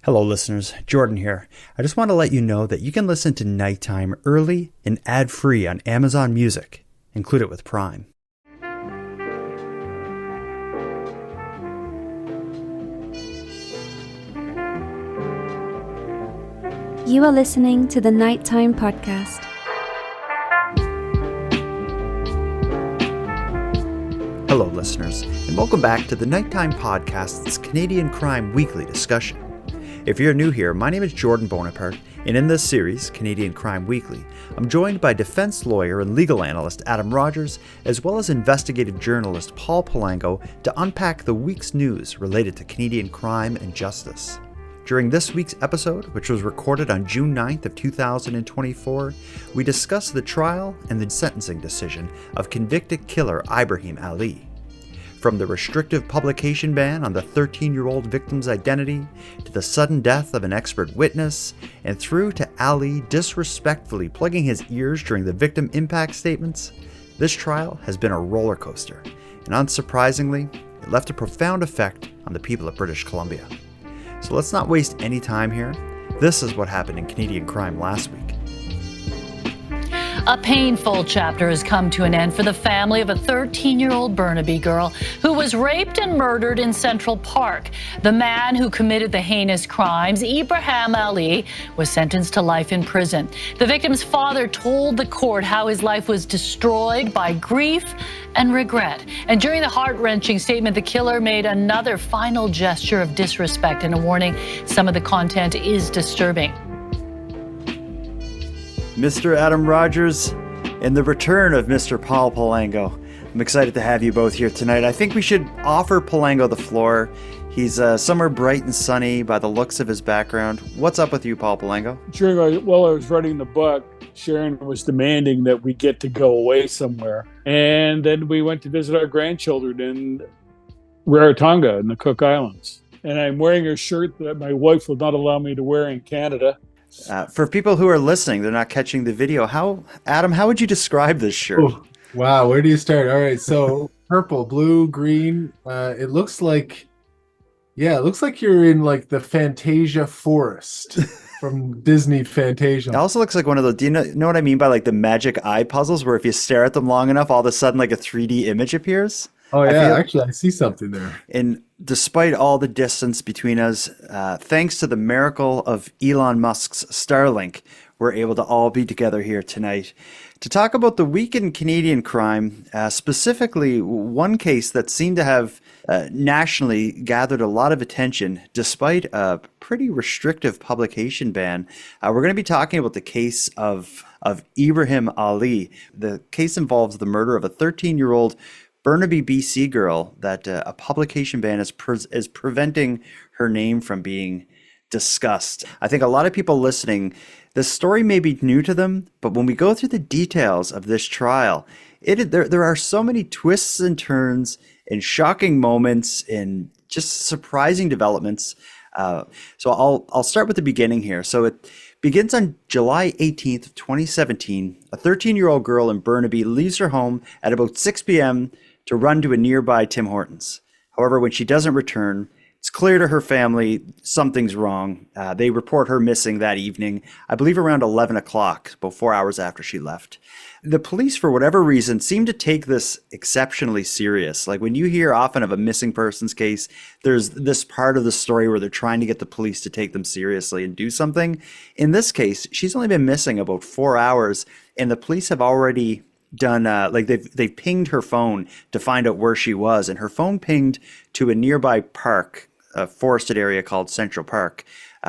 Hello listeners, Jordan here. I just want to let you know that you can listen to Nighttime early and ad-free on Amazon Music. Include it with Prime. You are listening to the Nighttime Podcast. Hello listeners, and welcome back to the Nighttime Podcast's Canadian Crime Weekly discussion. If you're new here, my name is Jordan Bonaparte, and in this series, Canadian Crime Weekly, I'm joined by defense lawyer and legal analyst Adam Rodgers, as well as investigative journalist Paul Palango, to unpack the week's news related to Canadian crime and justice. During this week's episode, which was recorded on June 9th of 2024, we discuss the trial and the sentencing decision of convicted killer Ibrahim Ali. From the restrictive publication ban on the 13-year-old victim's identity, to the sudden death of an expert witness, and through to Ali disrespectfully plugging his ears during the victim impact statements, this trial has been a roller coaster, and unsurprisingly, it left a profound effect on the people of British Columbia. So let's not waste any time here. This is what happened in Canadian crime last week. A painful chapter has come to an end for the family of a 13-year-old Burnaby girl who was raped and murdered in Central Park. The man who committed the heinous crimes, Ibrahim Ali, was sentenced to life in prison. The victim's father told the court how his life was destroyed by grief and regret. And during the heart-wrenching statement, the killer made another final gesture of disrespect and a warning some of the content is disturbing. Mr. Adam Rodgers and the return of Mr. Paul Palango. I'm excited to have you both here tonight. I think we should offer Palango the floor. He's somewhere bright and sunny by the looks of his background. What's up with you, Paul Palango? While I was writing the book, Sharon was demanding that we get to go away somewhere. And then we went to visit our grandchildren in Rarotonga in the Cook Islands. And I'm wearing a shirt that my wife would not allow me to wear in Canada. For people who are listening, they're not catching the video. Adam, how would you describe this shirt? Oh, wow, where do you start? All right, so purple, blue, green. It looks like you're in like the Fantasia forest from Disney Fantasia. It also looks like one of those, do you know what I mean by like the magic eye puzzles where if you stare at them long enough, all of a sudden like a 3D image appears? Oh yeah, actually I see something there. And despite all the distance between us, thanks to the miracle of Elon Musk's Starlink, we're able to all be together here tonight to talk about the week in Canadian crime, specifically one case that seemed to have nationally gathered a lot of attention despite a pretty restrictive publication ban. We're going to be talking about the case of Ibrahim Ali. The case involves the murder of a 13-year-old Burnaby, BC girl that a publication ban is preventing her name from being discussed. I think a lot of people listening, this story may be new to them, but when we go through the details of this trial, there are so many twists and turns and shocking moments and just surprising developments. So I'll start with the beginning here. So it begins on July 18th, 2017. A 13-year-old girl in Burnaby leaves her home at about 6 p.m. to run to a nearby Tim Hortons. However, when she doesn't return, it's clear to her family something's wrong. They report her missing that evening, I believe around 11 o'clock, about 4 hours after she left. The police, for whatever reason, seem to take this exceptionally serious. Like when you hear often of a missing persons case, there's this part of the story where they're trying to get the police to take them seriously and do something. In this case, she's only been missing about 4 hours, and the police have already done they've pinged her phone to find out where she was, and her phone pinged to a nearby park, a forested area called Central Park,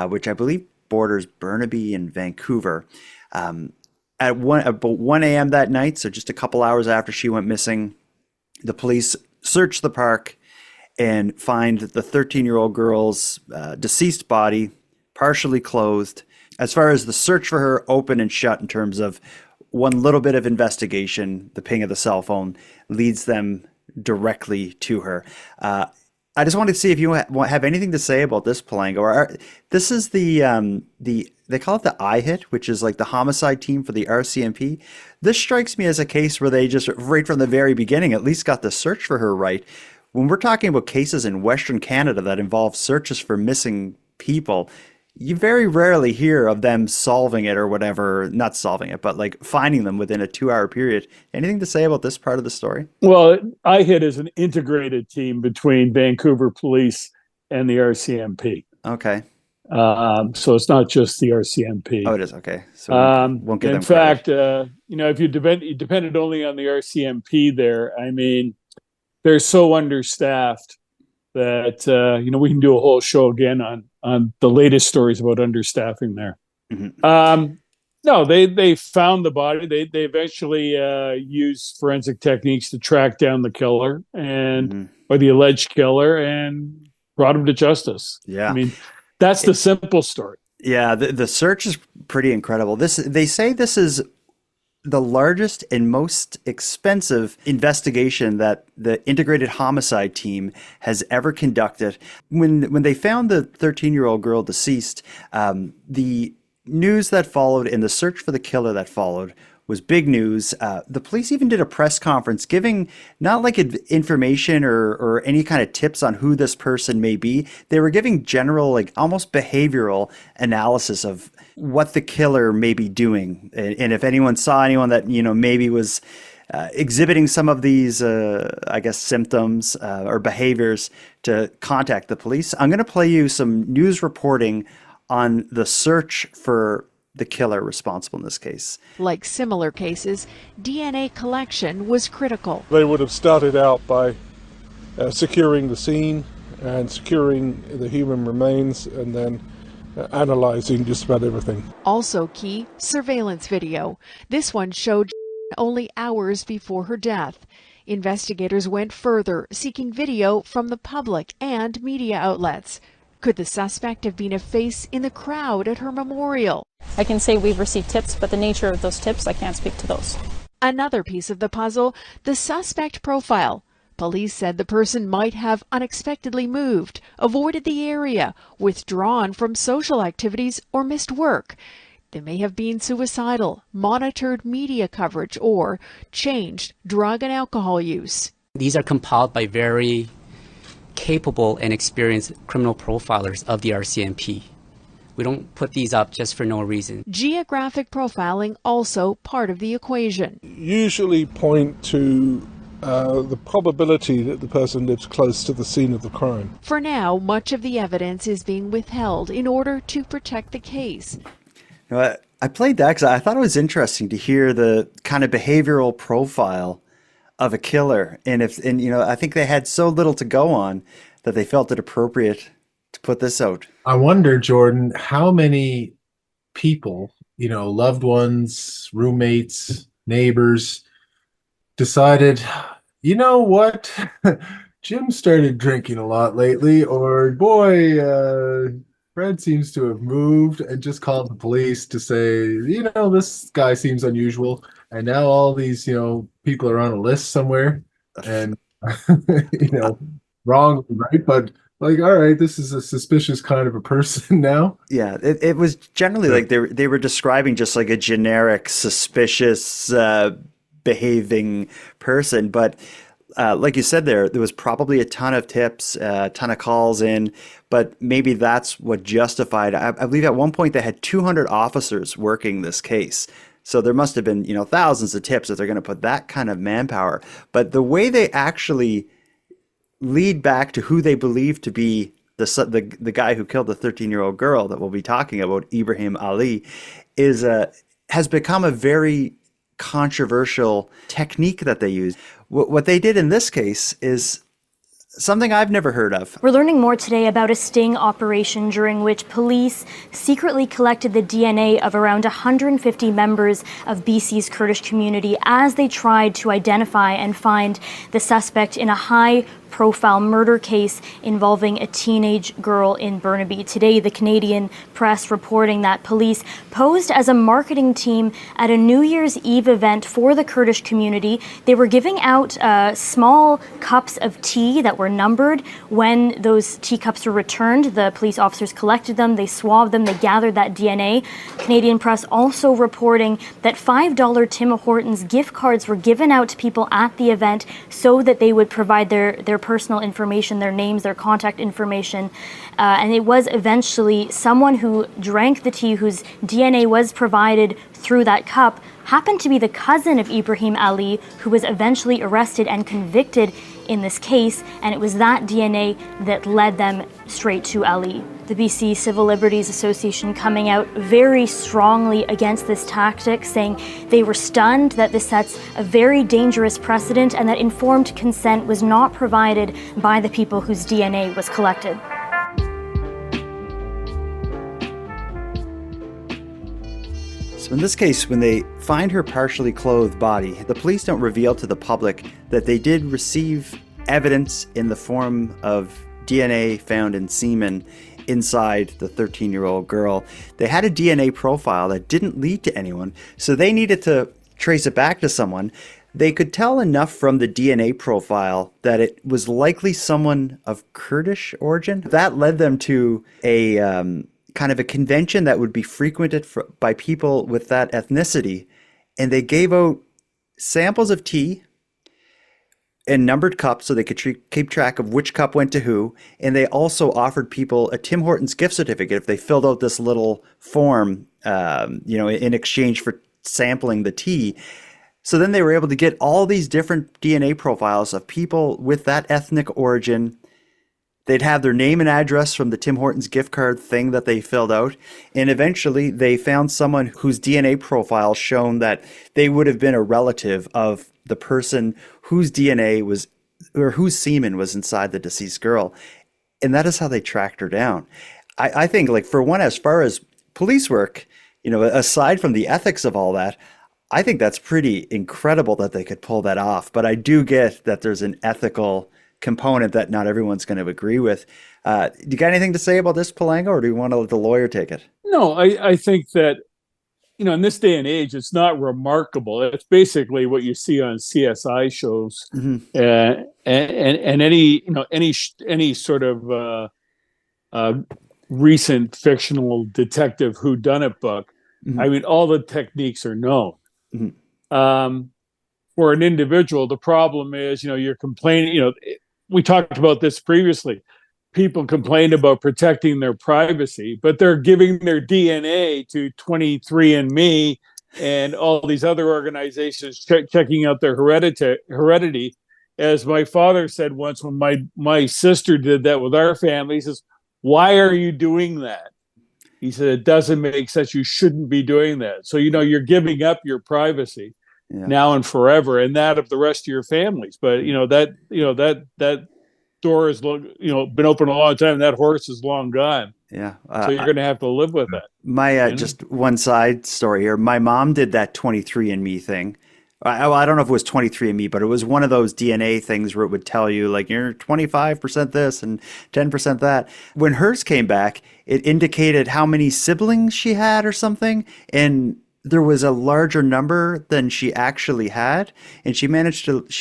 which I believe borders Burnaby and Vancouver. At about 1 a.m. that night, so just a couple hours after she went missing, the police search the park and find the 13-year-old girl's deceased body, partially clothed. As far as the search for her, open and shut in terms of one little bit of investigation, the ping of the cell phone leads them directly to her. I just wanted to see if you have anything to say about this, Palango. This is the they call it the IHIT, which is like the homicide team for the RCMP. This strikes me as a case where they just right from the very beginning at least got the search for her right. When we're talking about cases in Western Canada that involve searches for missing people, you very rarely hear of them solving it or whatever, not solving it, but like finding them within a 2-hour period. Anything to say about this part of the story? Well, IHIT is an integrated team between Vancouver Police and the RCMP. Okay. So it's not just the RCMP. Oh, it is. Okay. So won't give them fact, credit. if you depended only on the RCMP there, I mean, they're so understaffed that, we can do a whole show again on the latest stories about understaffing there. Mm-hmm. No, they found the body. They eventually used forensic techniques to track down the killer or the alleged killer and brought him to justice. Yeah. I mean, that's the simple story. Yeah, the search is pretty incredible. They say this is the largest and most expensive investigation that the integrated homicide team has ever conducted. When they found the 13-year-old girl deceased, the news that followed and the search for the killer that followed was big news. The police even did a press conference giving not like information or any kind of tips on who this person may be. They were giving general, like almost behavioral analysis of what the killer may be doing. And if anyone saw anyone that, maybe was exhibiting some of these, symptoms or behaviors, to contact the police. I'm going to play you some news reporting on the search for the killer responsible in this case. Like similar cases, DNA collection was critical. They would have started out by securing the scene and securing the human remains and then analyzing just about everything. Also key, surveillance video. This one showed only hours before her death. Investigators went further, seeking video from the public and media outlets. Could the suspect have been a face in the crowd at her memorial? I can say we've received tips, but the nature of those tips, I can't speak to those. Another piece of the puzzle, the suspect profile. Police said the person might have unexpectedly moved, avoided the area, withdrawn from social activities, or missed work. They may have been suicidal, monitored media coverage, or changed drug and alcohol use. These are compiled by very capable and experienced criminal profilers of the RCMP. We don't put these up just for no reason. Geographic profiling also part of the equation. Usually point to the probability that the person lives close to the scene of the crime. For now, much of the evidence is being withheld in order to protect the case. I played that because I thought it was interesting to hear the kind of behavioral profile of a killer. And I think they had so little to go on that they felt it appropriate to put this out. I wonder, Jordan, how many people, loved ones, roommates, neighbors, decided, you know what, Jim started drinking a lot lately, or boy, Fred seems to have moved, and just called the police to say, this guy seems unusual. And now all these, people are on a list somewhere, and, wrong, right? But like, all right, this is a suspicious kind of a person now. Yeah, it was generally like they were describing just like a generic suspicious behaving person. But like you said, there was probably a ton of tips, a ton of calls in, but maybe that's what justified. I believe at one point they had 200 officers working this case. So there must have been, thousands of tips if they're going to put that kind of manpower. But the way they actually lead back to who they believe to be the guy who killed the 13-year-old girl that we'll be talking about, Ibrahim Ali, has become a very controversial technique that they use. What they did in this case is something I've never heard of. We're learning more today about a sting operation during which police secretly collected the DNA of around 150 members of BC's Kurdish community as they tried to identify and find the suspect in a high-profile murder case involving a teenage girl in Burnaby. Today, the Canadian press reporting that police posed as a marketing team at a New Year's Eve event for the Kurdish community. They were giving out small cups of tea that were numbered. When those teacups were returned, the police officers collected them, they swabbed them, they gathered that DNA. Canadian press also reporting that $5 Tim Hortons gift cards were given out to people at the event so that they would provide their personal information, their names, their contact information. And it was eventually someone who drank the tea, whose DNA was provided through that cup, happened to be the cousin of Ibrahim Ali, who was eventually arrested and convicted in this case, and it was that DNA that led them straight to Ali. The BC Civil Liberties Association coming out very strongly against this tactic, saying they were stunned that this sets a very dangerous precedent and that informed consent was not provided by the people whose DNA was collected. So in this case, when they find her partially clothed body, the police don't reveal to the public that they did receive evidence in the form of DNA found in semen inside the 13-year-old girl. They had a DNA profile that didn't lead to anyone, so they needed to trace it back to someone. They could tell enough from the DNA profile that it was likely someone of Kurdish origin. That led them to a kind of a convention that would be frequented by people with that ethnicity, and they gave out samples of tea in numbered cups so they could keep track of which cup went to who, and they also offered people a Tim Hortons gift certificate if they filled out this little form, in exchange for sampling the tea. So then they were able to get all these different DNA profiles of people with that ethnic origin. They'd have their name and address from the Tim Hortons gift card thing that they filled out. And eventually they found someone whose DNA profile shown that they would have been a relative of the person whose DNA was, or whose semen was inside the deceased girl. And that is how they tracked her down. I think, like, for one, as far as police work, aside from the ethics of all that, I think that's pretty incredible that they could pull that off. But I do get that there's an ethical component that not everyone's going to agree with. Do you got anything to say about this, Palango, or do you want to let the lawyer take it? No, I think that, in this day and age, it's not remarkable. It's basically what you see on CSI shows, and any sort of recent fictional detective whodunit book. I mean, all the techniques are known. For an individual, the problem is, you're complaining. We talked about this previously. People complain about protecting their privacy, but they're giving their DNA to 23andMe and all these other organizations checking out their heredity. As my father said once when my sister did that with our family, he says, "Why are you doing that?" He said, "It doesn't make sense. You shouldn't be doing that." So, you're giving up your privacy now and forever, and that of the rest of your families. But, that door has been open a long time. That horse is long gone. Yeah. So you're going to have to live with that. My just one side story here. My mom did that 23andMe thing. I don't know if it was 23andMe, but it was one of those DNA things where it would tell you, like, you're 25% this and 10% that. When hers came back, it indicated how many siblings she had or something, and there was a larger number than she actually had. And she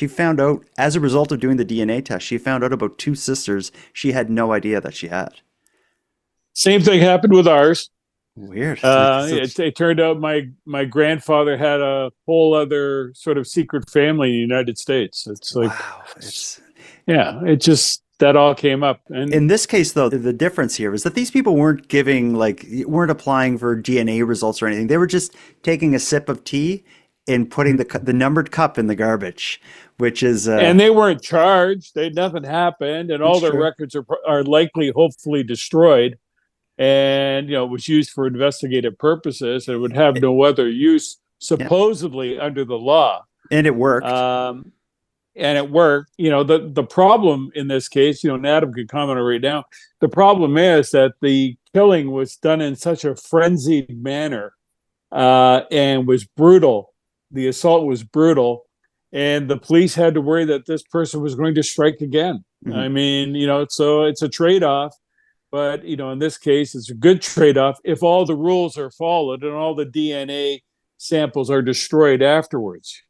found out, as a result of doing the DNA test, she found out about 2 sisters she had no idea that she had. Same thing happened with ours. Weird. It turned out my grandfather had a whole other sort of secret family in the United States. It's like, wow. It just, that all came up. And in this case, though, the difference here is that these people weren't applying for DNA results or anything. They were just taking a sip of tea and putting the numbered cup in the garbage, which is and they weren't charged. Nothing happened, and all their records are likely, hopefully, destroyed. And it was used for investigative purposes, and it would have no other use, supposedly, under the law. And it worked. The problem in this case, and Adam can comment on it right now. The problem is that the killing was done in such a frenzied manner, and was brutal. The assault was brutal, and the police had to worry that this person was going to strike again. I mean, so it's a trade-off. But, in this case, it's a good trade-off if all the rules are followed and all the DNA samples are destroyed afterwards.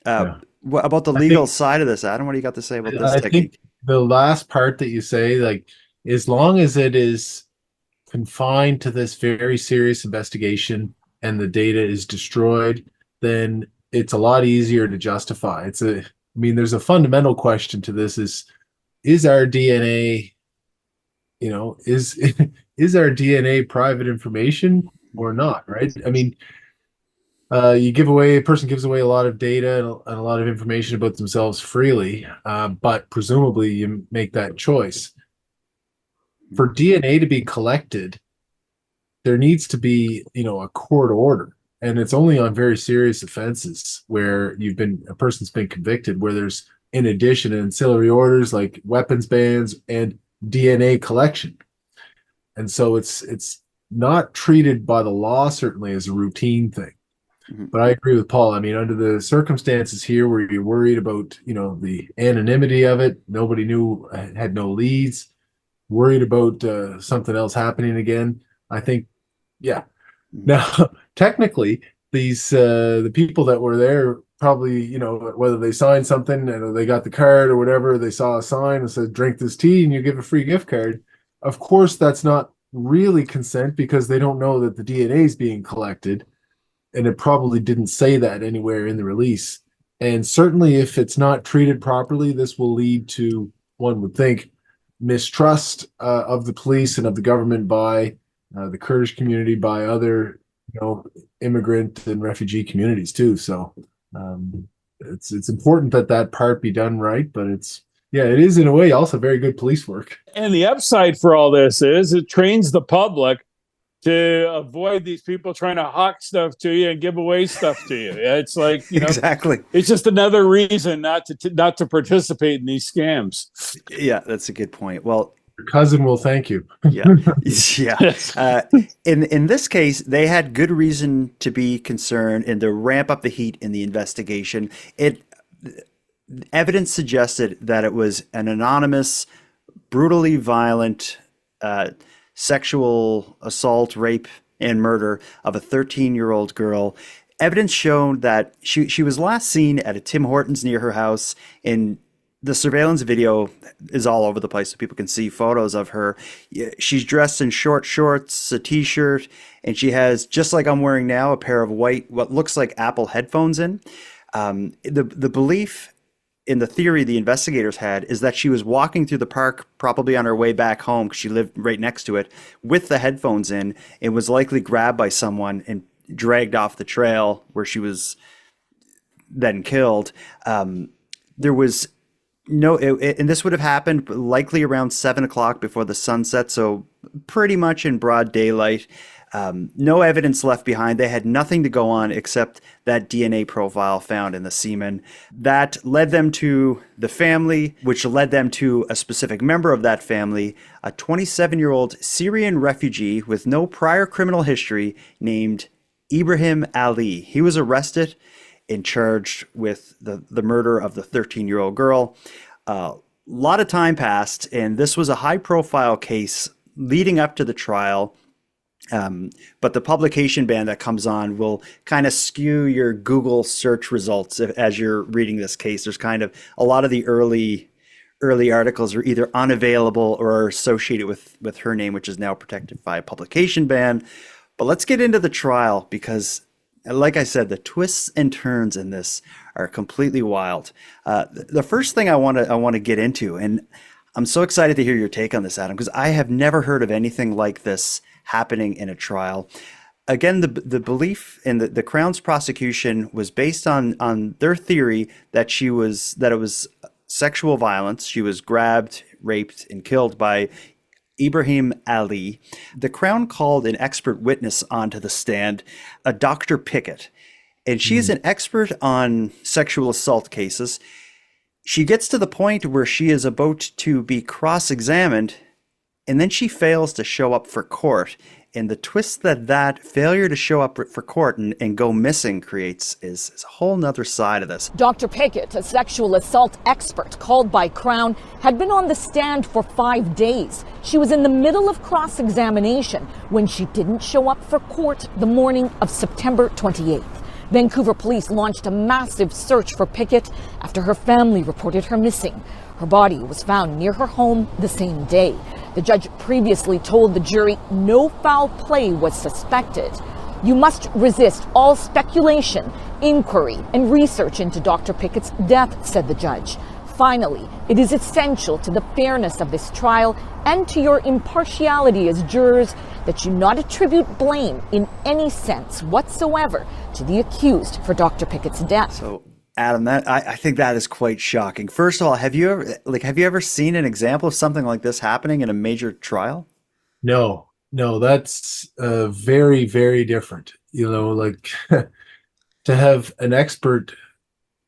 What about the legal side of this, Adam? What do you got to say about this technique? I think the last part that you say, like, as long as it is confined to this very serious investigation and the data is destroyed, then it's a lot easier to justify. There's a fundamental question to this is, is our DNA, is is our DNA private information or not, right? I mean, a person gives away a lot of data and a lot of information about themselves freely, but presumably you make that choice. For DNA to be collected, there needs to be, a court order. And it's only on very serious offenses where a person's been convicted, where there's, in addition, ancillary orders like weapons bans and DNA collection. And so it's not treated by the law, certainly, as a routine thing. Mm-hmm. But I agree with Paul. I mean, under the circumstances here where you're worried about, the anonymity of it, nobody knew, had no leads, worried about something else happening again, I think, yeah. Now, technically, the people that were there probably, whether they signed something and they got the card or whatever, they saw a sign that said, drink this tea and you give a free gift card. Of course, that's not really consent because they don't know that the DNA is being collected. And it probably didn't say that anywhere in the release. And certainly if it's not treated properly, this will lead to, one would think, mistrust of the police and of the government by the Kurdish community, by other, immigrant and refugee communities too. So it's important that part be done right, but it is in a way also very good police work. And the upside for all this is it trains the public to avoid these people trying to hawk stuff to you and give away stuff to you. It's like, exactly. It's just another reason not to participate in these scams. Yeah, that's a good point. Well, your cousin will thank you. Yeah. In this case, they had good reason to be concerned and to ramp up the heat in the investigation. Evidence suggested that it was an anonymous, brutally violent, sexual assault, rape, and murder of a 13-year-old girl. Evidence showed that she was last seen at a Tim Hortons near her house, and the surveillance video is all over the place so people can see photos of her. She's dressed in short shorts, a t-shirt, and she has, just like I'm wearing now, a pair of white, what looks like Apple headphones in. The belief in the theory the investigators had is that she was walking through the park, probably on her way back home because she lived right next to it, with the headphones in, and was likely grabbed by someone and dragged off the trail where she was then killed. There was and this would have happened likely around 7 o'clock before the sun set, so pretty much in broad daylight. No evidence left behind. They had nothing to go on except that DNA profile found in the semen. That led them to the family, which led them to a specific member of that family, a 27-year-old Syrian refugee with no prior criminal history named Ibrahim Ali. He was arrested and charged with the murder of the 13-year-old girl. A lot of time passed, and this was a high-profile case leading up to the trial. But the publication ban that comes on will kind of skew your Google search results as you're reading this case. There's kind of a lot of the early articles are either unavailable or are associated with her name, which is now protected by a publication ban. But let's get into the trial because, like I said, the twists and turns in this are completely wild. The first thing I want to get into, and I'm so excited to hear your take on this, Adam, because I have never heard of anything like this happening in a trial. Again, the belief in the Crown's prosecution was based on their theory that it was sexual violence. She was grabbed, raped, and killed by Ibrahim Ali. The Crown called an expert witness onto the stand, a Dr. Pickett, and she is an expert on sexual assault cases. She gets to the point where she is about to be cross-examined, and then she fails to show up for court. And the twist that failure to show up for court and go missing creates is a whole nother side of this. Dr. Pickett, a sexual assault expert called by Crown, had been on the stand for 5 days. She was in the middle of cross-examination when she didn't show up for court the morning of September 28th. Vancouver police launched a massive search for Pickett after her family reported her missing. Her body was found near her home the same day. The judge previously told the jury no foul play was suspected. You must resist all speculation, inquiry, and research into Dr. Pickett's death, said the judge. Finally, it is essential to the fairness of this trial and to your impartiality as jurors that you not attribute blame in any sense whatsoever to the accused for Dr. Pickett's death. So, Adam, I think that is quite shocking. First of all, have you ever seen an example of something like this happening in a major trial? No, that's very, very different. Like to have an expert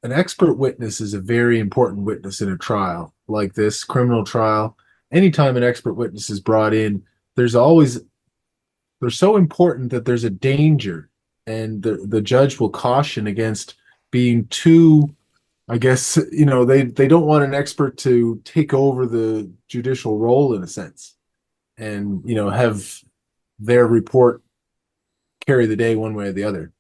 witness is a very important witness in a trial like this, criminal trial. Anytime an expert witness is brought in, they're so important that there's a danger, and the judge will caution against being too, I guess, they don't want an expert to take over the judicial role in a sense, and have their report carry the day one way or the other.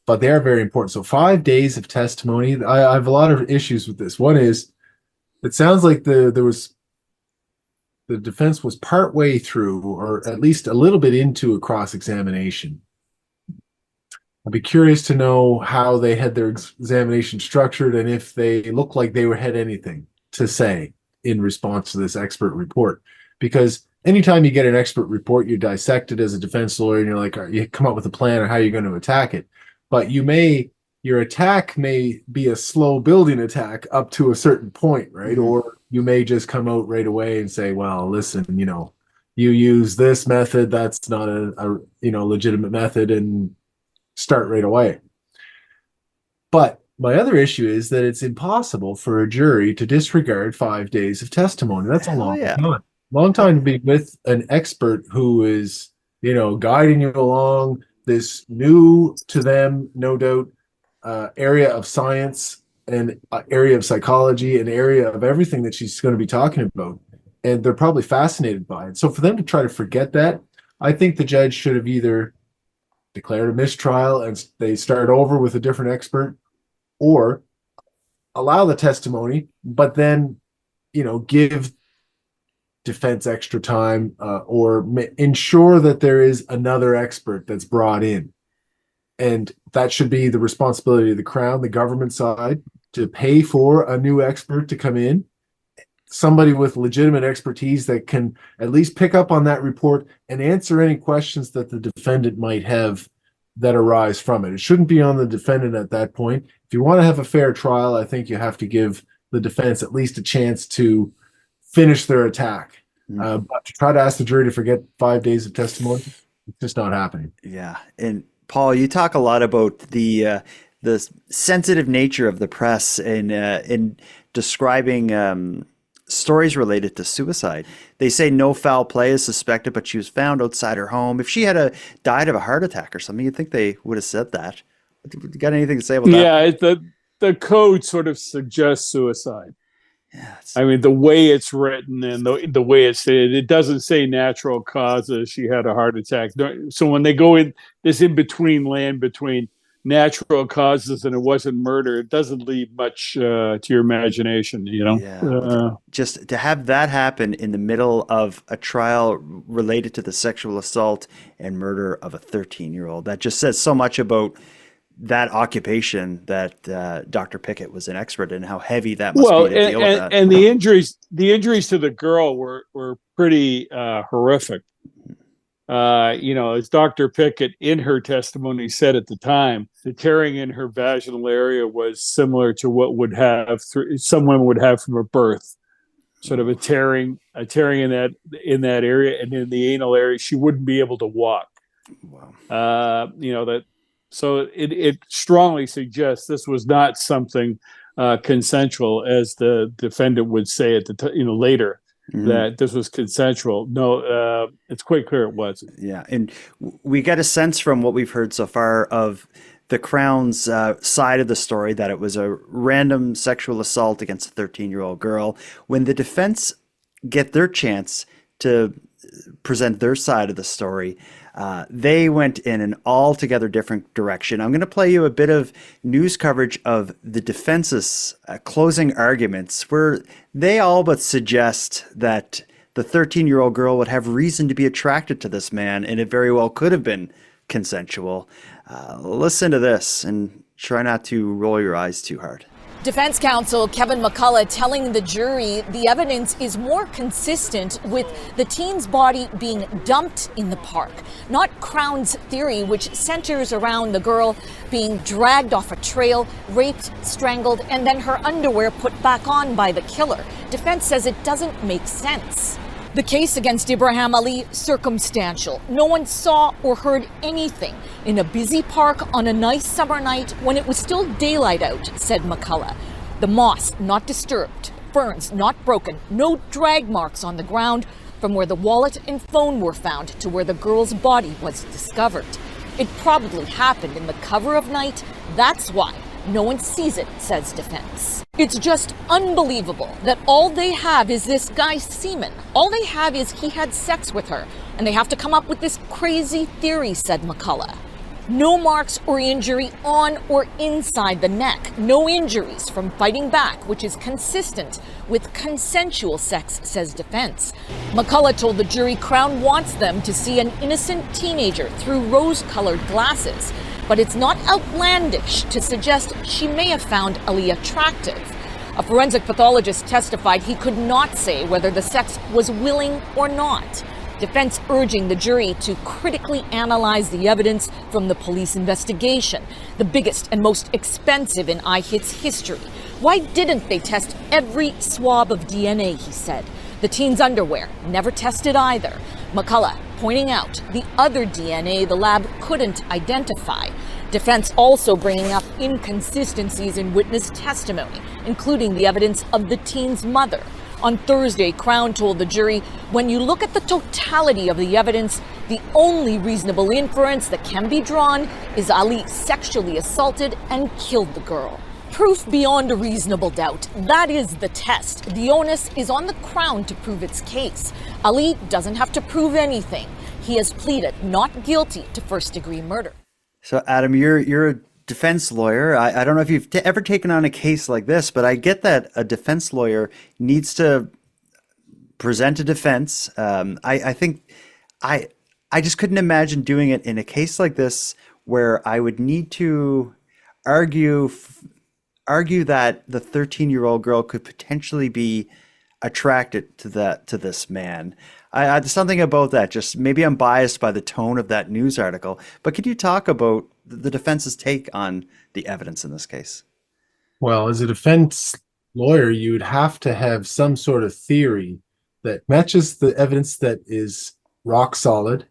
But they are very important. So 5 days of testimony. I have a lot of issues with this. One is, it sounds like the defense was partway through, or at least a little bit into, a cross-examination. I'd be curious to know how they had their examination structured, and if they looked like they had anything to say in response to this expert report. Because anytime you get an expert report, you dissect it as a defense lawyer, and you're like, you come up with a plan on how you're going to attack it. But your attack may be a slow building attack up to a certain point, right? Mm-hmm. Or you may just come out right away and say, well, listen, you use this method, that's not a legitimate method, and start right away. But my other issue is that it's impossible for a jury to disregard 5 days of testimony. That's a long time to be with an expert who is, guiding you along this new to them, no doubt, area of science and area of psychology, an area of everything that she's going to be talking about. And they're probably fascinated by it. So for them to try to forget that, I think the judge should have either declared a mistrial and they start over with a different expert, or allow the testimony, but then, give defense extra time, or ensure that there is another expert that's brought in. And that should be the responsibility of the Crown, the government side, to pay for a new expert to come in, somebody with legitimate expertise that can at least pick up on that report and answer any questions that the defendant might have that arise from it. It shouldn't be on the defendant at that point. If you want to have a fair trial, I think you have to give the defense at least a chance to finish their attack. But to try to ask the jury to forget 5 days of testimony, it's just not happening. Yeah. And Paul, you talk a lot about the sensitive nature of the press in describing stories related to suicide. They say no foul play is suspected, but she was found outside her home. If she had died of a heart attack or something, you'd think they would have said that. You got anything to say about that? Yeah, the code sort of suggests suicide. Yeah, I mean, the way it's written and the way it's said, it doesn't say natural causes. She had a heart attack. So when they go in this in between land between natural causes and it wasn't murder, it doesn't leave much to your imagination, Yeah. Just to have that happen in the middle of a trial related to the sexual assault and murder of a 13-year-old, that just says so much about that occupation that Dr. Pickett was an expert in, how heavy that must be to deal with that. And the injuries to the girl were pretty horrific. As Dr. Pickett in her testimony said at the time, the tearing in her vaginal area was similar to what someone would have from a birth, sort of a tearing in that area, and in the anal area, she wouldn't be able to walk. Wow. So it strongly suggests this was not something consensual, as the defendant would say at later. Mm-hmm. That this was consensual. No, it's quite clear it wasn't. Yeah, and we get a sense from what we've heard so far of the Crown's side of the story that it was a random sexual assault against a 13-year-old girl. When the defense get their chance to present their side of the story, they went in an altogether different direction. I'm going to play you a bit of news coverage of the defense's closing arguments, where they all but suggest that the 13-year-old girl would have reason to be attracted to this man, and it very well could have been consensual. Listen to this and try not to roll your eyes too hard. Defense counsel Kevin McCullough telling the jury the evidence is more consistent with the teen's body being dumped in the park, not Crown's theory, which centers around the girl being dragged off a trail, raped, strangled, and then her underwear put back on by the killer. Defense says it doesn't make sense. The case against Ibrahim Ali, circumstantial. No one saw or heard anything in a busy park on a nice summer night when it was still daylight out, said McCullough. The moss not disturbed, ferns not broken, no drag marks on the ground from where the wallet and phone were found to where the girl's body was discovered. It probably happened in the cover of night. That's why no one sees it, says defense. It's just unbelievable that all they have is this guy's semen. All they have is he had sex with her, and they have to come up with this crazy theory, said McCullough. No marks or injury on or inside the neck. No injuries from fighting back, which is consistent with consensual sex, says defense. McCullough told the jury Crown wants them to see an innocent teenager through rose-colored glasses. But it's not outlandish to suggest she may have found Ali attractive. A forensic pathologist testified he could not say whether the sex was willing or not. Defense urging the jury to critically analyze the evidence from the police investigation, the biggest and most expensive in iHit's history. Why didn't they test every swab of DNA, he said. The teen's underwear, never tested either. McCullough pointing out the other DNA the lab couldn't identify. Defense also bringing up inconsistencies in witness testimony, including the evidence of the teen's mother. On Thursday, Crown told the jury, when you look at the totality of the evidence, the only reasonable inference that can be drawn is Ali sexually assaulted and killed the girl. Proof beyond a reasonable doubt. That is the test. The onus is on the Crown to prove its case. Ali doesn't have to prove anything. He has pleaded not guilty to first-degree murder. So, Adam, you're a defense lawyer. I don't know if you've ever taken on a case like this, but I get that a defense lawyer needs to present a defense. I think I just couldn't imagine doing it in a case like this where I would need to argue that the 13-year-old girl could potentially be attracted to this man. There's something about that. Just maybe I'm biased by the tone of that news article, but could you talk about the defense's take on the evidence in this case? Well, as a defense lawyer, you would have to have some sort of theory that matches the evidence that is rock solid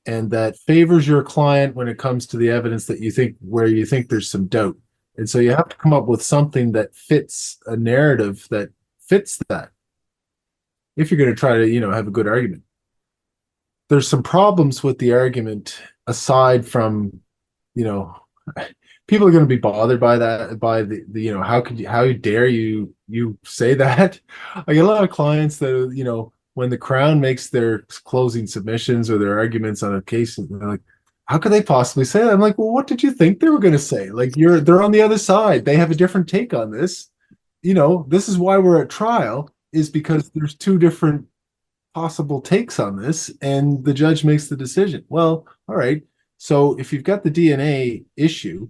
and that favors your client when it comes to the evidence that you think there's some doubt. And so you have to come up with something that fits a narrative that fits that, if you're going to try to, have a good argument. There's some problems with the argument aside from, people are going to be bothered by that, by the how dare you say that? I get a lot of clients that, when the Crown makes their closing submissions or their arguments on a case, they're like, how could they possibly say that? I'm like, well, what did you think they were going to say? Like, they're on the other side. They have a different take on this. This is why we're at trial, is because there's two different possible takes on this, and the judge makes the decision. Well, all right. So if you've got the DNA issue,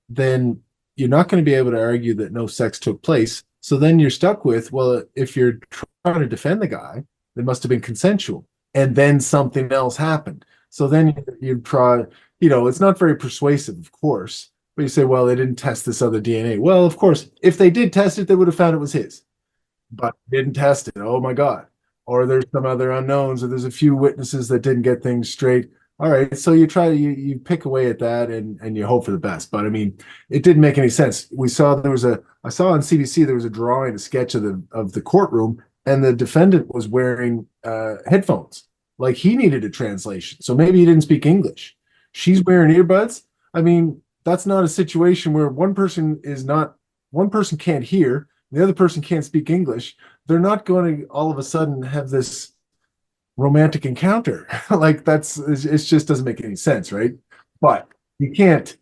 then you're not going to be able to argue that no sex took place. So then you're stuck with, well, if you're trying to defend the guy, it must have been consensual. And then something else happened. So then you try, it's not very persuasive, of course, but you say, well, they didn't test this other DNA. Well, of course, if they did test it, they would have found it was his, but didn't test it. Oh my God. Or there's some other unknowns, or there's a few witnesses that didn't get things straight. All right. So you you pick away at that and you hope for the best. But I mean, it didn't make any sense. I saw on CBC, there was a drawing, a sketch of the courtroom, and the defendant was wearing headphones. Like, he needed a translation. So maybe he didn't speak English. She's wearing earbuds. I mean, that's not a situation where one person can't hear, the other person can't speak English. They're not going to all of a sudden have this romantic encounter. Like, it just doesn't make any sense, right? But you can't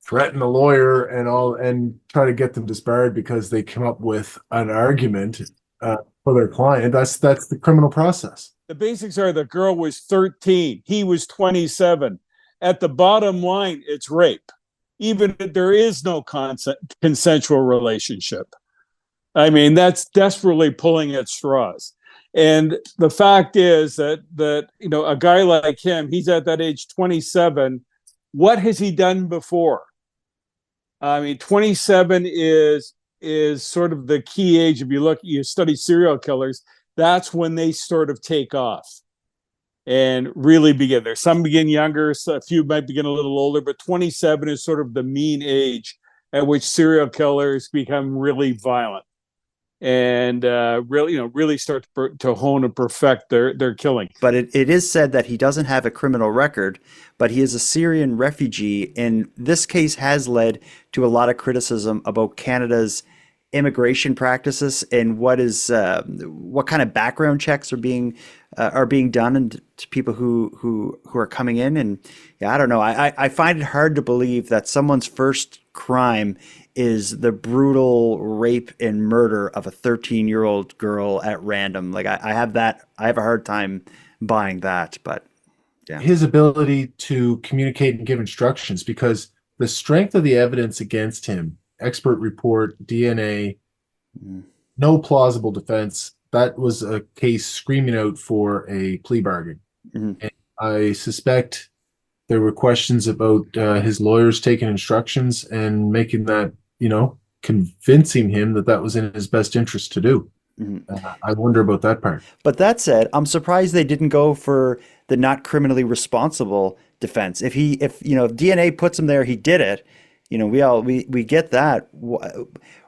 threaten a lawyer and try to get them disbarred because they come up with an argument for their client. That's the criminal process. The basics are the girl was 13. He was 27. At the bottom line, it's rape. even if there is no consensual relationship. I mean, that's desperately pulling at straws. And the fact is that a guy like him, he's at that age 27. What has he done before? I mean, 27 is sort of the key age. If you study serial killers, that's when they sort of take off and really begin. There's some begin younger, so a few might begin a little older, but 27 is sort of the mean age at which serial killers become really violent and really start to hone and perfect their killing. But it is said that he doesn't have a criminal record, but he is a Syrian refugee, and this case has led to a lot of criticism about Canada's immigration practices and what kind of background checks are being done to people who are coming in. And yeah, I don't know. I find it hard to believe that someone's first crime is the brutal rape and murder of a 13-year-old girl at random. Like I have a hard time buying that, but yeah. His ability to communicate and give instructions, because the strength of the evidence against him, expert report, DNA, no plausible defense, that was a case screaming out for a plea bargain. And I suspect there were questions about his lawyers taking instructions and making that, convincing him that was in his best interest to do. I wonder about that part. But that said, I'm surprised they didn't go for the not criminally responsible defense. If DNA puts him there, he did it. We get that.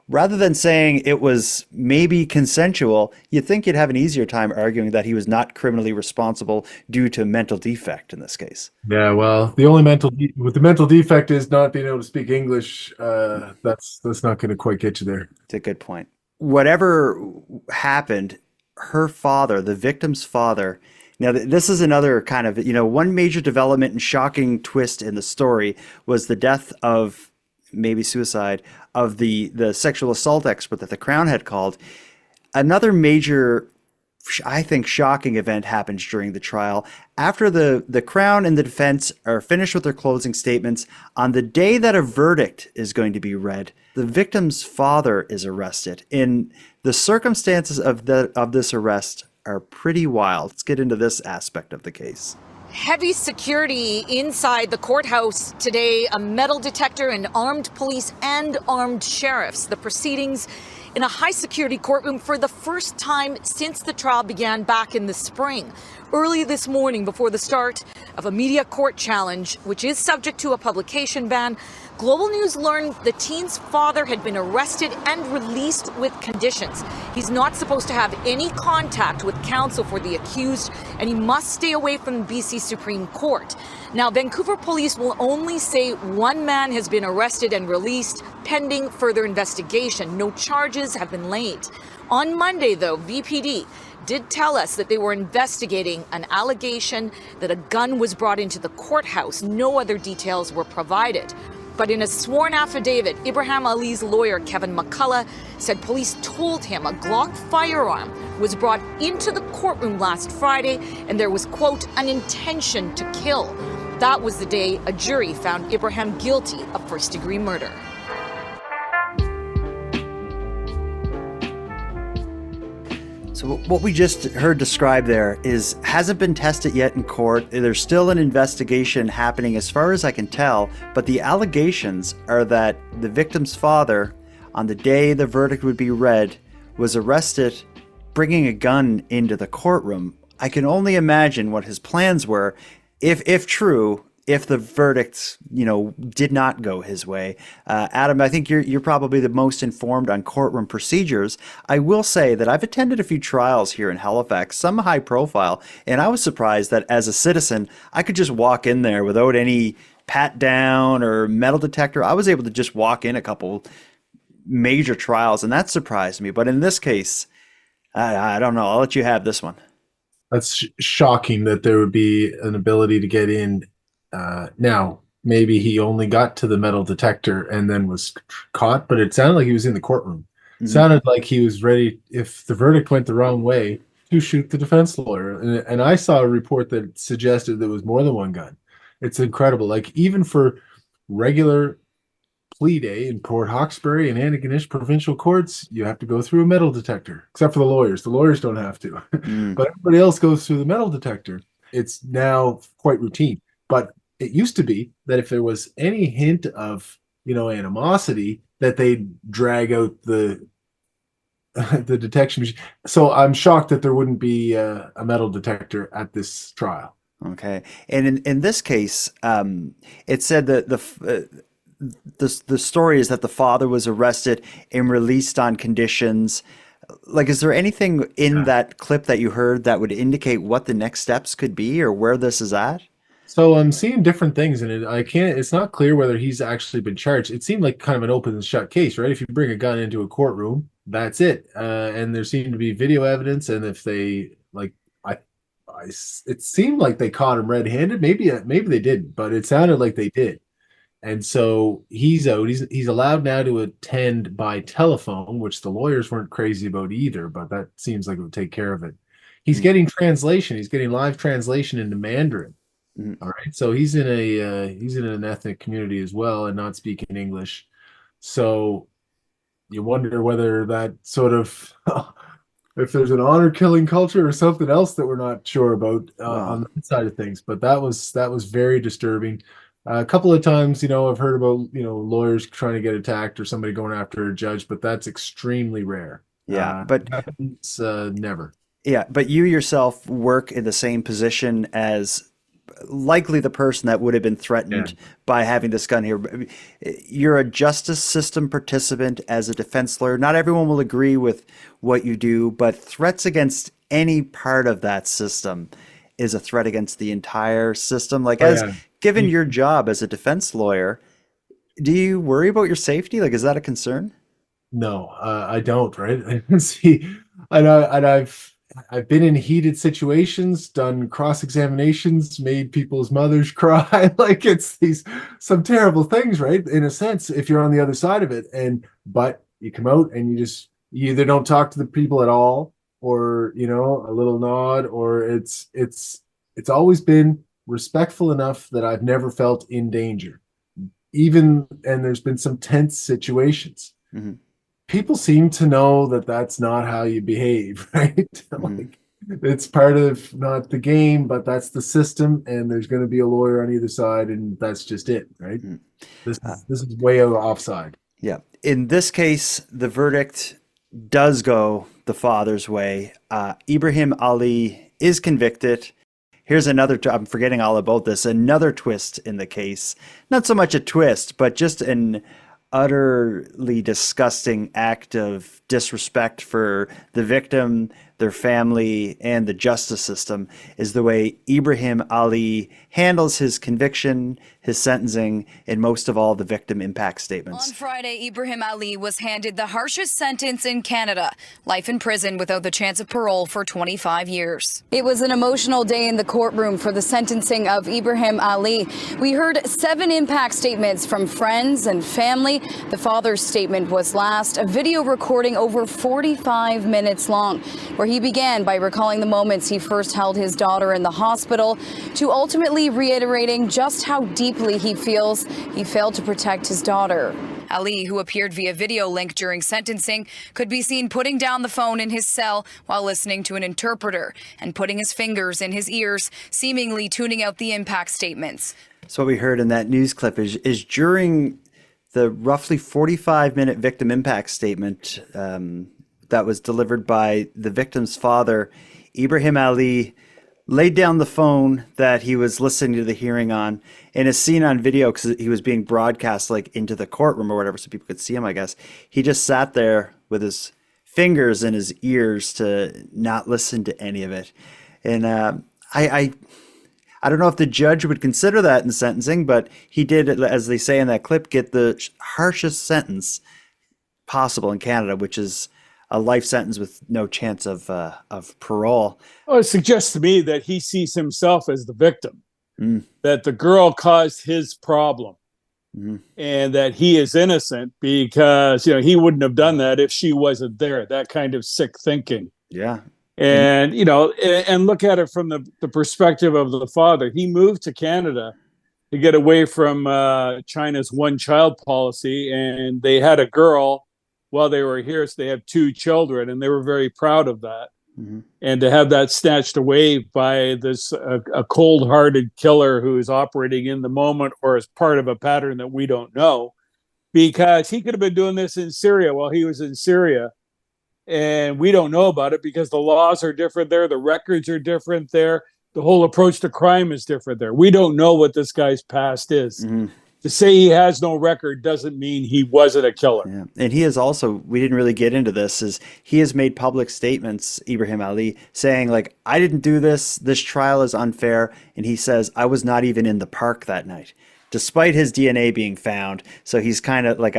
Rather than saying it was maybe consensual, you'd think you'd have an easier time arguing that he was not criminally responsible due to mental defect in this case. Yeah, well, the only mental defect is not being able to speak English. That's not going to quite get you there. It's a good point. Whatever happened, her father, the victim's father. Now, this is another kind of, one major development and shocking twist in the story was the death of, maybe suicide, of the sexual assault expert that the Crown had called. Another major, I think, shocking event happens during the trial. After the Crown and the defense are finished with their closing statements, on the day that a verdict is going to be read, the victim's father is arrested. And the circumstances of this arrest are pretty wild. Let's get into this aspect of the case. Heavy security inside the courthouse today, a metal detector and armed police and armed sheriffs. The proceedings in a high security courtroom for the first time since the trial began back in the spring. Early this morning, before the start of a media court challenge, which is subject to a publication ban, Global News learned the teen's father had been arrested and released with conditions. He's not supposed to have any contact with counsel for the accused, and he must stay away from the BC Supreme Court. Now, Vancouver police will only say one man has been arrested and released pending further investigation. No charges have been laid. On Monday, though, VPD did tell us that they were investigating an allegation that a gun was brought into the courthouse. No other details were provided. But in a sworn affidavit, Ibrahim Ali's lawyer, Kevin McCullough, said police told him a Glock firearm was brought into the courtroom last Friday and there was, quote, an intention to kill. That was the day a jury found Ibrahim guilty of first-degree murder. So what we just heard described there hasn't been tested yet in court. There's still an investigation happening as far as I can tell, but the allegations are that the victim's father, on the day the verdict would be read, was arrested bringing a gun into the courtroom. I can only imagine what his plans were, if true, if the verdict, did not go his way. Adam, I think you're probably the most informed on courtroom procedures. I will say that I've attended a few trials here in Halifax, some high profile, and I was surprised that as a citizen, I could just walk in there without any pat down or metal detector. I was able to just walk in a couple major trials, and that surprised me. But in this case, I don't know. I'll let you have this one. That's shocking that there would be an ability to get in. Now, maybe he only got to the metal detector and then was caught, but it sounded like he was in the courtroom. It sounded like he was ready, if the verdict went the wrong way, to shoot the defense lawyer. And I saw a report that suggested there was more than one gun. It's incredible. Like, even for regular plea day in Port Hawkesbury and Antigonish provincial courts, you have to go through a metal detector, except for the lawyers. The lawyers don't have to, but everybody else goes through the metal detector. It's now quite routine. But it used to be that if there was any hint of, animosity, that they'd drag out the the detection machine. So I'm shocked that there wouldn't be a metal detector at this trial. Okay. And in this case, it said that the story is that the father was arrested and released on conditions. Like, is there anything in that clip that you heard that would indicate what the next steps could be or where this is at? So I'm seeing different things in it. It's not clear whether he's actually been charged. It seemed like kind of an open and shut case, right? If you bring a gun into a courtroom, that's it. And there seemed to be video evidence. And if they it seemed like they caught him red-handed. Maybe they didn't, but it sounded like they did. And so he's out. He's allowed now to attend by telephone, which the lawyers weren't crazy about either, but that seems like it would take care of it. He's getting translation. He's getting live translation into Mandarin. All right. So he's in an ethnic community as well and not speaking English. So you wonder whether that sort of if there's an honor killing culture or something else that we're not sure about on that side of things. But that was very disturbing. A couple of times, I've heard about, lawyers trying to get attacked or somebody going after a judge, but that's extremely rare. Yeah, but it's never. Yeah, but you yourself work in the same position as likely the person that would have been threatened by having this gun here. You're a justice system participant as a defense lawyer. Not everyone will agree with what you do, but threats against any part of that system is a threat against the entire system. Like, given your job as a defense lawyer, do you worry about your safety? Like, is that a concern? No, I don't. Right? See, and I've been in heated situations, done cross-examinations, made people's mothers cry. Like, it's some terrible things, right? In a sense, if you're on the other side of it, but you come out and you either don't talk to the people at all, or a little nod, or it's always been respectful enough that I've never felt in danger. And there's been some tense situations. Mm-hmm. People seem to know that that's not how you behave, right? Like, it's part of not the game, but that's the system, and there's going to be a lawyer on either side, and that's just it, right? This is way out offside. Yeah. In this case, the verdict does go the father's way. Ibrahim Ali is convicted. Here's another, I'm forgetting all about this, another twist in the case. Not so much a twist, but just an utterly disgusting act of disrespect for the victim, their family, and the justice system is the way Ibrahim Ali handles his conviction, his sentencing, and most of all, the victim impact statements. On Friday, Ibrahim Ali was handed the harshest sentence in Canada, life in prison without the chance of parole for 25 years. It was an emotional day in the courtroom for the sentencing of Ibrahim Ali. We heard 7 impact statements from friends and family. The father's statement was last, a video recording over 45 minutes long, where he began by recalling the moments he first held his daughter in the hospital, to ultimately reiterating just how deeply he feels he failed to protect his daughter. Ali, who appeared via video link during sentencing, could be seen putting down the phone in his cell while listening to an interpreter and putting his fingers in his ears, seemingly tuning out the impact statements. So what we heard in that news clip is during the roughly 45-minute victim impact statement that was delivered by the victim's father, Ibrahim Ali laid down the phone that he was listening to the hearing on, and is seen on video because he was being broadcast like into the courtroom or whatever, so people could see him, I guess. He just sat there with his fingers in his ears to not listen to any of it. And I don't know if the judge would consider that in sentencing, but he did, as they say in that clip, get the harshest sentence possible in Canada, which is a life sentence with no chance of parole. Well, it suggests to me that he sees himself as the victim, that the girl caused his problem, and that he is innocent because he wouldn't have done that if she wasn't there. That kind of sick thinking. Yeah. And and look at it from the perspective of the father. He moved to Canada, to get away from China's one-child policy, and they had a girl while they were here, so they have 2 children, and they were very proud of that. Mm-hmm. And to have that snatched away by this a cold-hearted killer who is operating in the moment or as part of a pattern that we don't know, because he could have been doing this in Syria while he was in Syria, and we don't know about it because the laws are different there, the records are different there, the whole approach to crime is different there. We don't know what this guy's past is. Mm-hmm. To say he has no record doesn't mean he wasn't a killer. Yeah. And he is also, we didn't really get into this, is he has made public statements, Ibrahim Ali, saying like, I didn't do this. This trial is unfair. And he says, I was not even in the park that night, despite his DNA being found. So he's kind of like,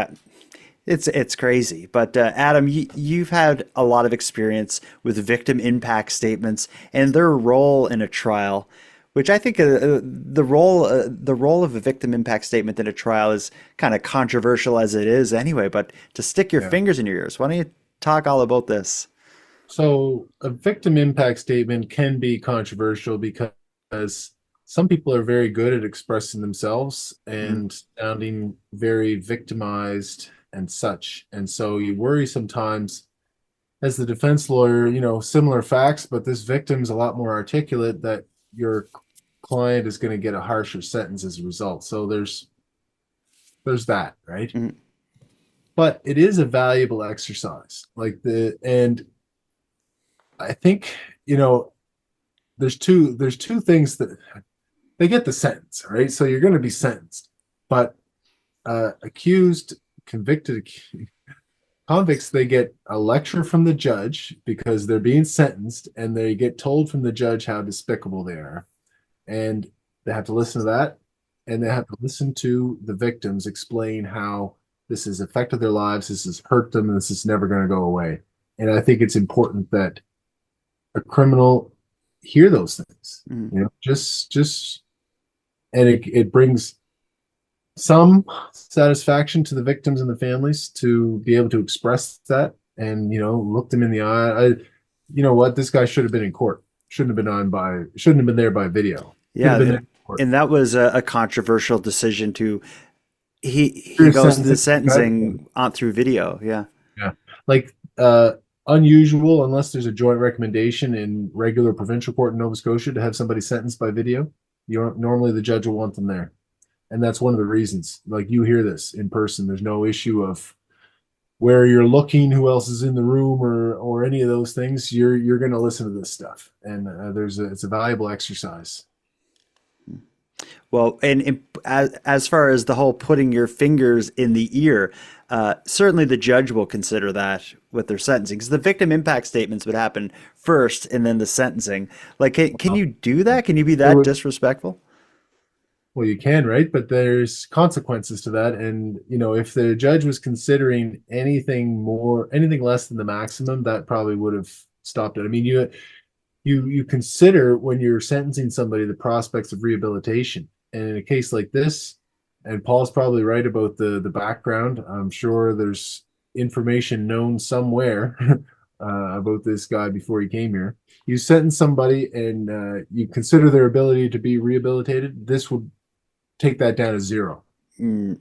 it's crazy. But Adam, you've had a lot of experience with victim impact statements and their role in a trial, which I think the role of a victim impact statement in a trial is kind of controversial as it is anyway. But to stick your fingers in your ears, why don't you talk all about this? So a victim impact statement can be controversial because some people are very good at expressing themselves and sounding very victimized and such. And so you worry sometimes as the defense lawyer, you know, similar facts, but this victim's a lot more articulate, that your client is going to get a harsher sentence as a result. So there's that, right? Mm-hmm. But it is a valuable exercise. And I think, you know, there's two things that they get the sentence, right? So you're going to be sentenced, but convicted convicts, they get a lecture from the judge because they're being sentenced, and they get told from the judge how despicable they are. And they have to listen to that, and they have to listen to the victims explain how this has affected their lives, this has hurt them, and this is never going to go away. And I think it's important that a criminal hear those things. You know, just and it brings some satisfaction to the victims and the families to be able to express that and, you know, look them in the eye. You know what, this guy should have been in court. Shouldn't have been there by video. Yeah, and that was a controversial decision to. He goes to the sentencing on through video. Yeah, like unusual unless there's a joint recommendation in regular provincial court in Nova Scotia to have somebody sentenced by video. Normally the judge will want them there, and that's one of the reasons. Like, you hear this in person. There's no issue of where you're looking, who else is in the room, or any of those things. You're going to listen to this stuff, and it's a valuable exercise. Well, and as far as the whole putting your fingers in the ear, certainly the judge will consider that with their sentencing, because the victim impact statements would happen first and then the sentencing. Like, can you do that? Can you be that disrespectful? Well, you can, right? But there's consequences to that. And, you know, if the judge was considering anything less than the maximum, that probably would have stopped it. I mean, you consider, when you're sentencing somebody, the prospects of rehabilitation. And in a case like this, and Paul's probably right about the background, I'm sure there's information known somewhere about this guy before he came here. You sentence somebody and you consider their ability to be rehabilitated, this would take that down to zero.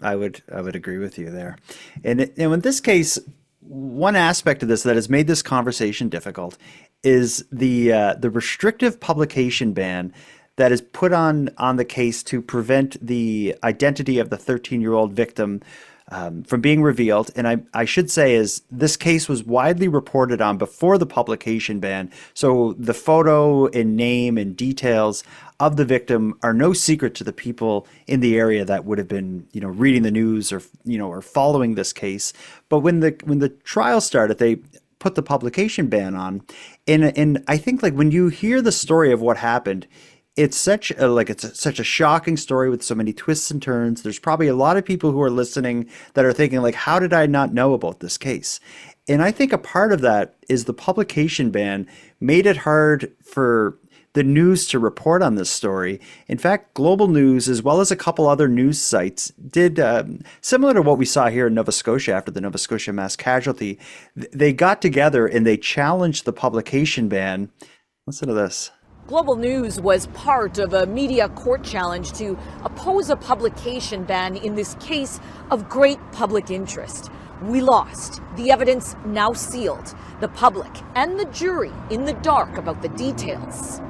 I would agree with you there. And in this case, one aspect of this that has made this conversation difficult is the restrictive publication ban that is put on the case to prevent the identity of the 13-year-old victim from being revealed. And I should say is this case was widely reported on before the publication ban. So the photo and name and details of the victim are no secret to the people in the area that would have been, you know, reading the news or, you know, or following this case. But when the trial started, they put the publication ban on. And I think, like, when you hear the story of what happened, it's such a shocking story with so many twists and turns. There's probably a lot of people who are listening that are thinking, like, how did I not know about this case? And I think a part of that is the publication ban made it hard for the news to report on this story. In fact, Global News, as well as a couple other news sites, did similar to what we saw here in Nova Scotia after the Nova Scotia mass casualty. They got together and they challenged the publication ban. Listen to this. Global News was part of a media court challenge to oppose a publication ban in this case of great public interest. We lost. The evidence now sealed. The public and the jury in the dark about the details.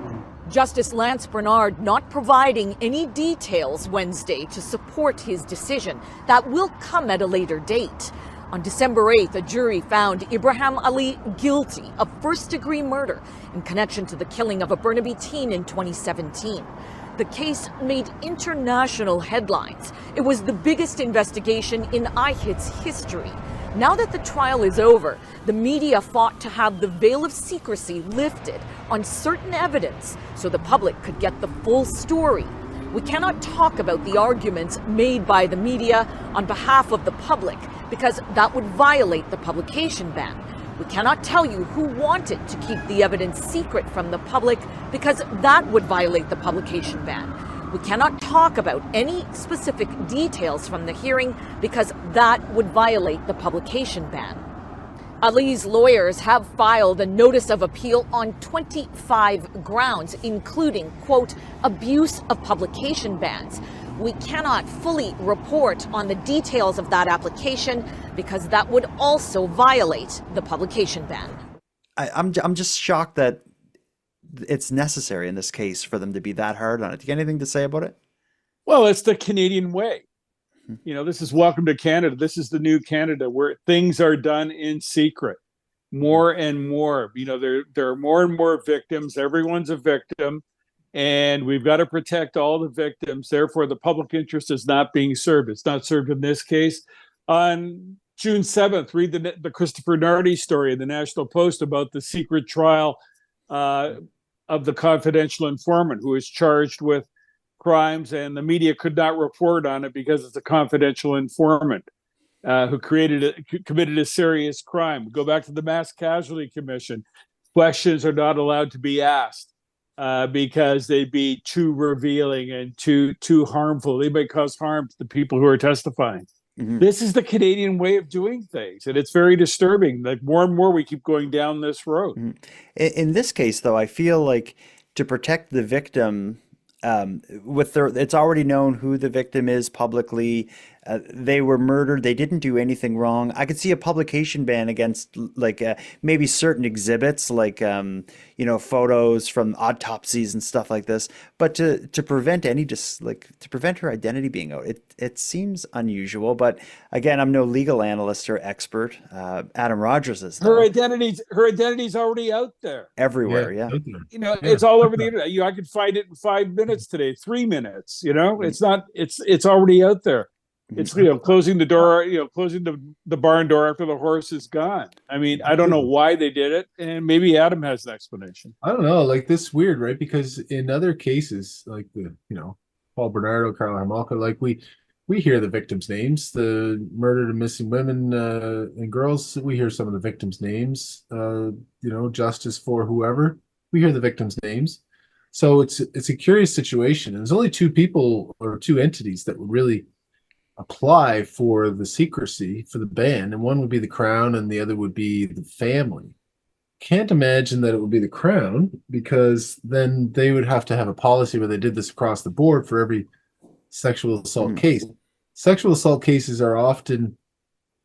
Justice Lance Bernard not providing any details Wednesday to support his decision. That will come at a later date. On December 8th, a jury found Ibrahim Ali guilty of first-degree murder in connection to the killing of a Burnaby teen in 2017. The case made international headlines. It was the biggest investigation in IHIT's history. Now that the trial is over, the media fought to have the veil of secrecy lifted on certain evidence so the public could get the full story. We cannot talk about the arguments made by the media on behalf of the public because that would violate the publication ban. We cannot tell you who wanted to keep the evidence secret from the public because that would violate the publication ban. We cannot talk about any specific details from the hearing because that would violate the publication ban. Ali's lawyers have filed a notice of appeal on 25 grounds, including, quote, abuse of publication bans. We cannot fully report on the details of that application because that would also violate the publication ban. I'm just shocked that it's necessary in this case for them to be that hard on it. Do you have anything to say about it? Well, it's the Canadian way. You know, this is welcome to Canada. This is the new Canada where things are done in secret more and more. You know, there are more and more victims. Everyone's a victim. And we've got to protect all the victims. Therefore, the public interest is not being served. It's not served in this case. On June 7th, read the Christopher Nardi story in the National Post about the secret trial of the confidential informant who is charged with crimes, and the media could not report on it because it's a confidential informant who committed a serious crime. Go back to the Mass Casualty Commission. Questions are not allowed to be asked because they'd be too revealing and too harmful. They may cause harm to the people who are testifying. Mm-hmm. This is the Canadian way of doing things, and it's very disturbing. Like more and more, we keep going down this road. Mm-hmm. In this case, though, I feel like to protect the victim, it's already known who the victim is publicly. They were murdered. They didn't do anything wrong. I could see a publication ban against maybe certain exhibits, like photos from autopsies and stuff like this. But to prevent to prevent her identity being out, it seems unusual. But again, I'm no legal analyst or expert. Adam Rodgers is. Her identity's already out there everywhere. Yeah. You know, it's all over the internet. I could find it in 5 minutes today, 3 minutes. You know, it's not. It's already out there. It's closing the door, closing the barn door after the horse is gone. I mean, I don't know why they did it, and maybe Adam has an explanation. I don't know, like this is weird, right? Because in other cases, like the Paul Bernardo, Carla Hermalka, like we hear the victims' names, the murdered and missing women and girls. We hear some of the victims' names. Justice for whoever. We hear the victims' names. So it's a curious situation. And there's only two people or two entities that would really apply for the secrecy for the ban, and one would be the Crown and the other would be the family. Can't imagine that it would be the Crown, because then they would have to have a policy where they did this across the board for every sexual assault case. Sexual assault cases are often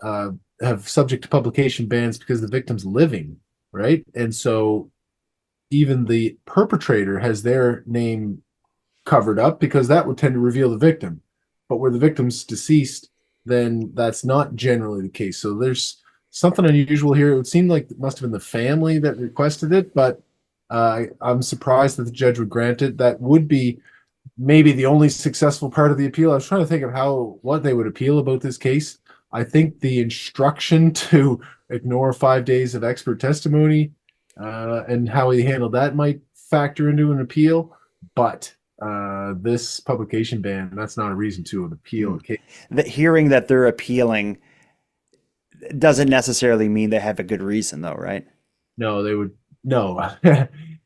have subject to publication bans because the victim's living, right? And so even the perpetrator has their name covered up because that would tend to reveal the victim. But where the victim's deceased, then that's not generally the case. So there's something unusual here. It would seem like it must have been the family that requested it, but I'm surprised that the judge would grant it. That would be maybe the only successful part of the appeal. I was trying to think of what they would appeal about this case. I think the instruction to ignore 5 days of expert testimony and how he handled that might factor into an appeal, but this publication ban, that's not a reason to appeal a case. The hearing that they're appealing doesn't necessarily mean they have a good reason, though, right? No, they would. No.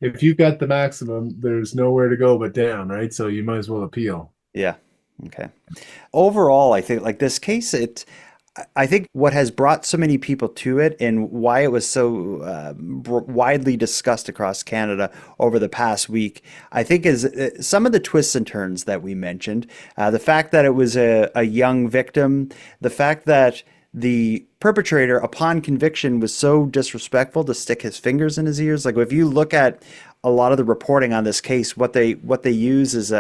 If you've got the maximum, there's nowhere to go but down, right? So you might as well appeal. Yeah. Okay. Overall, I think like this case, I think what has brought so many people to it and why it was so widely discussed across Canada over the past week, I think is some of the twists and turns that we mentioned. The fact that it was a young victim, the fact that the perpetrator, upon conviction, was so disrespectful to stick his fingers in his ears. Like, if you look at a lot of the reporting on this case, what they use is,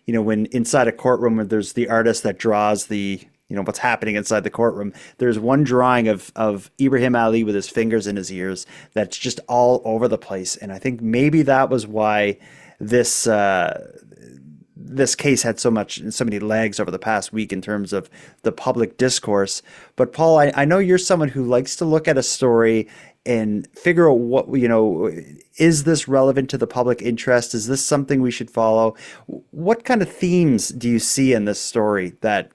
when inside a courtroom, where there's the artist that draws the, what's happening inside the courtroom. There's one drawing of Ibrahim Ali with his fingers in his ears that's just all over the place. And I think maybe that was why this case had so many legs over the past week in terms of the public discourse. But Paul, I know you're someone who likes to look at a story and figure out what, is this relevant to the public interest? Is this something we should follow? What kind of themes do you see in this story that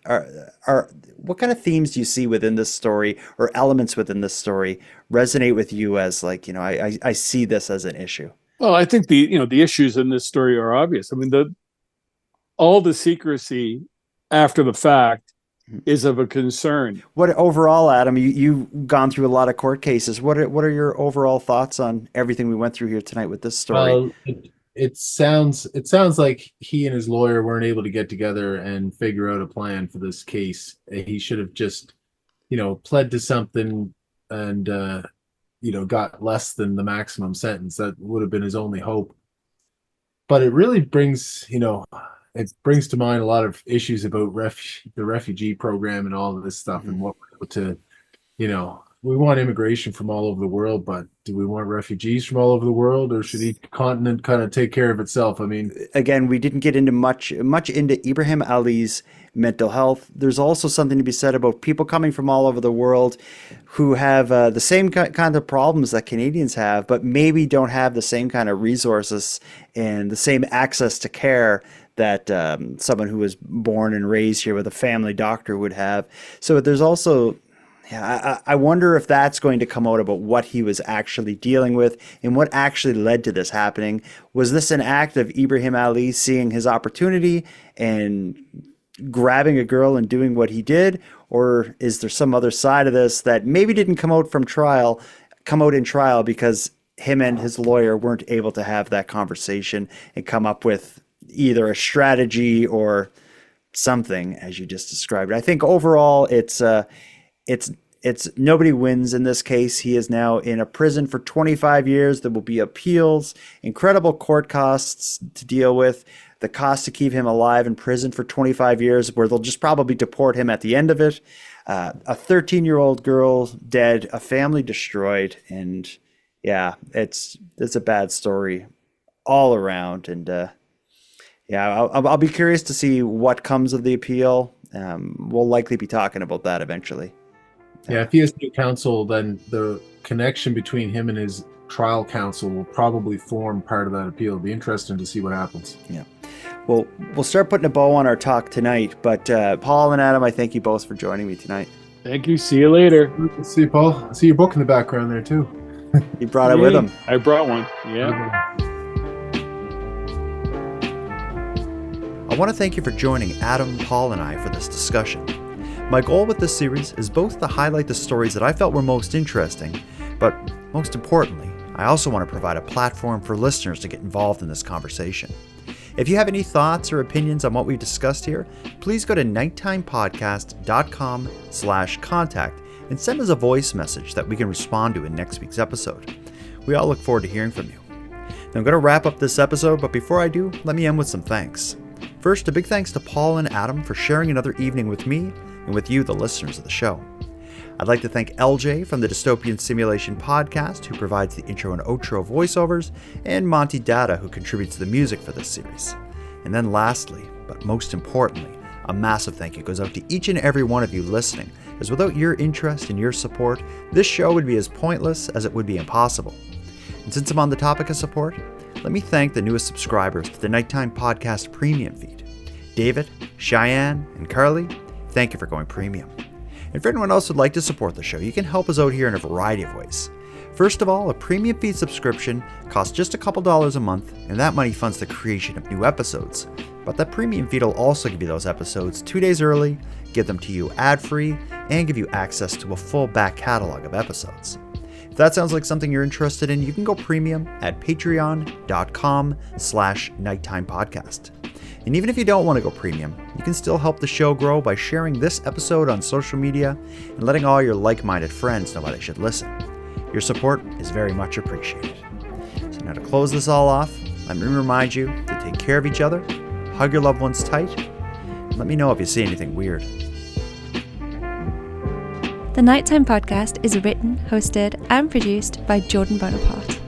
what kind of themes do you see within this story, or elements within this story resonate with you as I see this as an issue? Well, I think the issues in this story are obvious. I mean, all the secrecy after the fact is of a concern. What overall, Adam, you've gone through a lot of court cases. What are your overall thoughts on everything we went through here tonight with this story? Well, it sounds like he and his lawyer weren't able to get together and figure out a plan for this case. He should have just, pled to something and got less than the maximum sentence. That would have been his only hope. But it really brings, it brings to mind a lot of issues about the refugee program and all of this stuff, and what we're able to, we want immigration from all over the world, but do we want refugees from all over the world, or should each continent kind of take care of itself? I mean, again, we didn't get into much into Ibrahim Ali's mental health. There's also something to be said about people coming from all over the world who have the same kind of problems that Canadians have, but maybe don't have the same kind of resources and the same access to care that someone who was born and raised here with a family doctor would have. So there's also, I wonder if that's going to come out about what he was actually dealing with and what actually led to this happening. Was this an act of Ibrahim Ali seeing his opportunity and grabbing a girl and doing what he did? Or is there some other side of this that maybe didn't come out in trial because him and his lawyer weren't able to have that conversation and come up with either a strategy or something, as you just described? I think overall it's nobody wins in this case. He is now in a prison for 25 years. There will be appeals, incredible court costs to deal with, the cost to keep him alive in prison for 25 years, where they'll just probably deport him at the end of it. A 13-year-old girl dead, a family destroyed, and it's a bad story all around. And I'll be curious to see what comes of the appeal. We'll likely be talking about that eventually. Yeah, if he has new counsel, then the connection between him and his trial counsel will probably form part of that appeal. It'll be interesting to see what happens. Yeah. Well, we'll start putting a bow on our talk tonight, but Paul and Adam, I thank you both for joining me tonight. Thank you. See you later. See you, Paul. I see your book in the background there, too. You brought it with him. I brought one. Yeah. I want to thank you for joining Adam, Paul, and I for this discussion. My goal with this series is both to highlight the stories that I felt were most interesting, but most importantly, I also want to provide a platform for listeners to get involved in this conversation. If you have any thoughts or opinions on what we've discussed here, please go to nighttimepodcast.com/contact and send us a voice message that we can respond to in next week's episode. We all look forward to hearing from you. Now, I'm going to wrap up this episode, but before I do, let me end with some thanks. First, a big thanks to Paul and Adam for sharing another evening with me and with you, the listeners of the show. I'd like to thank LJ from the Dystopian Simulation podcast, who provides the intro and outro voiceovers, and Monty Datta, who contributes the music for this series. And then lastly, but most importantly, a massive thank you goes out to each and every one of you listening, as without your interest and your support, this show would be as pointless as it would be impossible. And since I'm on the topic of support, let me thank the newest subscribers to the Nighttime Podcast Premium feed. David, Cheyenne, and Carly, thank you for going premium. And for anyone else who'd like to support the show, you can help us out here in a variety of ways. First of all, a premium feed subscription costs just a couple dollars a month, and that money funds the creation of new episodes. But that premium feed will also give you those episodes 2 days early, get them to you ad-free, and give you access to a full back catalog of episodes. If that sounds like something you're interested in, you can go premium at patreon.com/nighttimepodcast. And even if you don't want to go premium, you can still help the show grow by sharing this episode on social media and letting all your like-minded friends know why they should listen. Your support is very much appreciated. So now to close this all off, let me remind you to take care of each other, hug your loved ones tight, and let me know if you see anything weird. The Nighttime Podcast is written, hosted, and produced by Jordan Bonaparte.